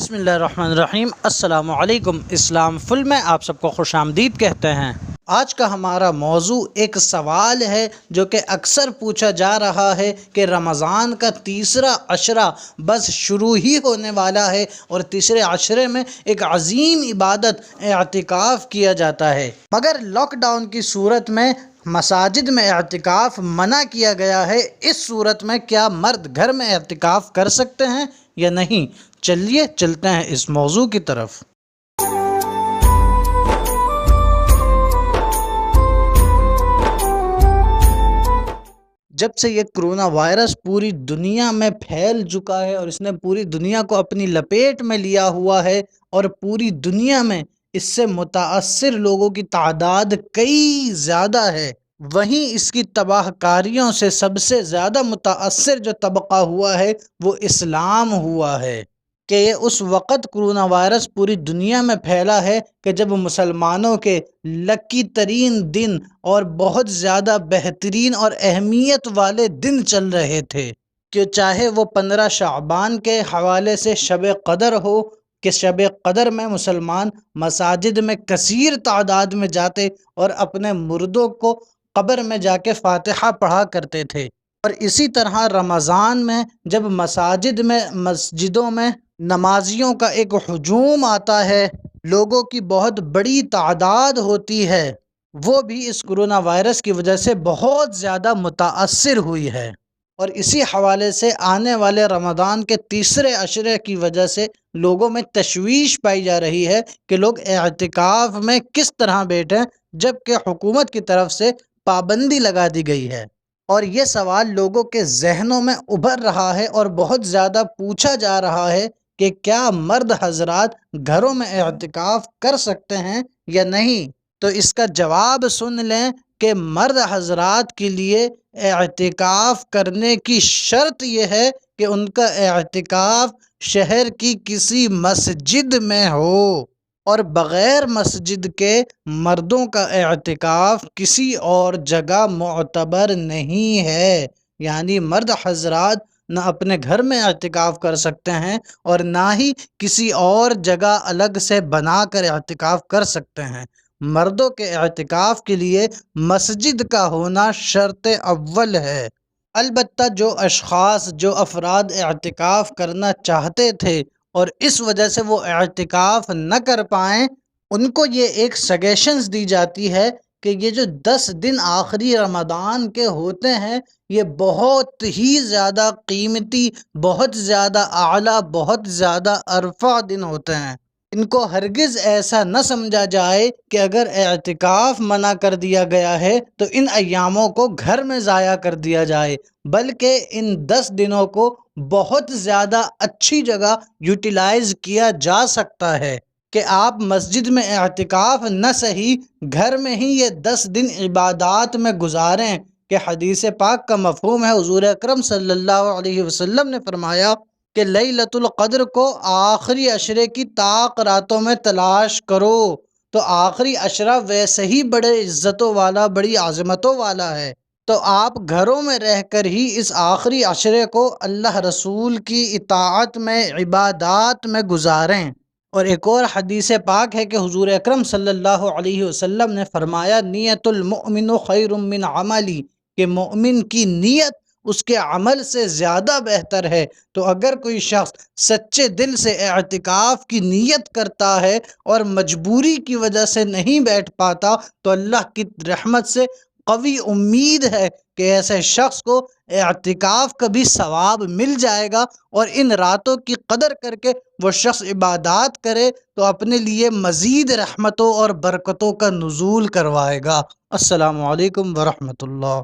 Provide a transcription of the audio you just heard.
بسم اللہ الرحمن الرحیم۔ السلام علیکم۔ اسلام فل میں آپ سب کو خوش آمدید کہتے ہیں۔ آج کا ہمارا موضوع ایک سوال ہے جو کہ اکثر پوچھا جا رہا ہے کہ رمضان کا تیسرا عشرہ بس شروع ہی ہونے والا ہے اور تیسرے عشرے میں ایک عظیم عبادت اعتکاف کیا جاتا ہے، مگر لاک ڈاؤن کی صورت میں مساجد میں اعتکاف منع کیا گیا ہے۔ اس صورت میں کیا مرد گھر میں اعتکاف کر سکتے ہیں یا نہیں؟ چلیے چلتے ہیں اس موضوع کی طرف۔ جب سے یہ کرونا وائرس پوری دنیا میں پھیل چکا ہے اور اس نے پوری دنیا کو اپنی لپیٹ میں لیا ہوا ہے اور پوری دنیا میں اس سے متاثر لوگوں کی تعداد کئی زیادہ ہے، وہیں اس کی تباہ کاریوں سے سب سے زیادہ متاثر جو طبقہ ہوا ہے وہ اسلام ہوا ہے کہ یہ اس وقت کرونا وائرس پوری دنیا میں پھیلا ہے کہ جب مسلمانوں کے لکی ترین دن اور بہت زیادہ بہترین اور اہمیت والے دن چل رہے تھے، کہ چاہے وہ 15 شعبان کے حوالے سے شب قدر ہو کہ شب قدر میں مسلمان مساجد میں کثیر تعداد میں جاتے اور اپنے مردوں کو قبر میں جا کے فاتحہ پڑھا کرتے تھے، اور اسی طرح رمضان میں جب مسجدوں میں نمازیوں کا ایک ہجوم آتا ہے، لوگوں کی بہت بڑی تعداد ہوتی ہے، وہ بھی اس کرونا وائرس کی وجہ سے بہت زیادہ متاثر ہوئی ہے۔ اور اسی حوالے سے آنے والے رمضان کے تیسرے عشرے کی وجہ سے لوگوں میں تشویش پائی جا رہی ہے کہ لوگ اعتکاف میں کس طرح بیٹھیں جبکہ حکومت کی طرف سے پابندی لگا دی گئی ہے۔ اور یہ سوال لوگوں کے ذہنوں میں ابھر رہا ہے اور بہت زیادہ پوچھا جا رہا ہے کہ کیا مرد حضرات گھروں میں اعتکاف کر سکتے ہیں یا نہیں؟ تو اس کا جواب سن لیں کہ مرد حضرات کے لیے اعتکاف کرنے کی شرط یہ ہے کہ ان کا اعتکاف شہر کی کسی مسجد میں ہو، اور بغیر مسجد کے مردوں کا اعتکاف کسی اور جگہ معتبر نہیں ہے۔ یعنی مرد حضرات نہ اپنے گھر میں اعتکاف کر سکتے ہیں اور نہ ہی کسی اور جگہ الگ سے بنا کر اعتکاف کر سکتے ہیں۔ مردوں کے اعتکاف کے لیے مسجد کا ہونا شرط اول ہے۔ البتہ جو افراد اعتکاف کرنا چاہتے تھے اور اس وجہ سے وہ اعتکاف نہ کر پائیں، ان کو یہ ایک سجیشنز دی جاتی ہے کہ یہ جو 10 دن آخری رمضان کے ہوتے ہیں یہ بہت ہی زیادہ قیمتی، بہت زیادہ اعلیٰ، بہت زیادہ عرفہ دن ہوتے ہیں۔ ان کو ہرگز ایسا نہ سمجھا جائے کہ اگر اعتکاف منع کر دیا گیا ہے تو ان ایاموں کو گھر میں ضائع کر دیا جائے، بلکہ ان 10 دنوں کو بہت زیادہ اچھی جگہ یوٹیلائز کیا جا سکتا ہے کہ آپ مسجد میں اعتکاف نہ صحیح گھر میں ہی یہ 10 دن عبادات میں گزاریں، کہ حدیث پاک کا مفہوم ہے، حضور اکرم صلی اللہ علیہ وسلم نے فرمایا کہ لیلۃ القدر کو آخری عشرے کی طاق راتوں میں تلاش کرو۔ تو آخری عشرہ ویسے ہی بڑے عزتوں والا، بڑی عظمتوں والا ہے، تو آپ گھروں میں رہ کر ہی اس آخری عشرے کو اللہ رسول کی اطاعت میں، عبادات میں گزاریں۔ اور ایک اور حدیث پاک ہے کہ حضور اکرم صلی اللہ علیہ وسلم نے فرمایا نیت المؤمن خیر من عملی، کہ مومن کی نیت اس کے عمل سے زیادہ بہتر ہے۔ تو اگر کوئی شخص سچے دل سے اعتکاف کی نیت کرتا ہے اور مجبوری کی وجہ سے نہیں بیٹھ پاتا تو اللہ کی رحمت سے قوی امید ہے کہ ایسے شخص کو اعتکاف کا بھی ثواب مل جائے گا، اور ان راتوں کی قدر کر کے وہ شخص عبادات کرے تو اپنے لیے مزید رحمتوں اور برکتوں کا نزول کروائے گا۔ السلام علیکم ورحمۃ اللہ۔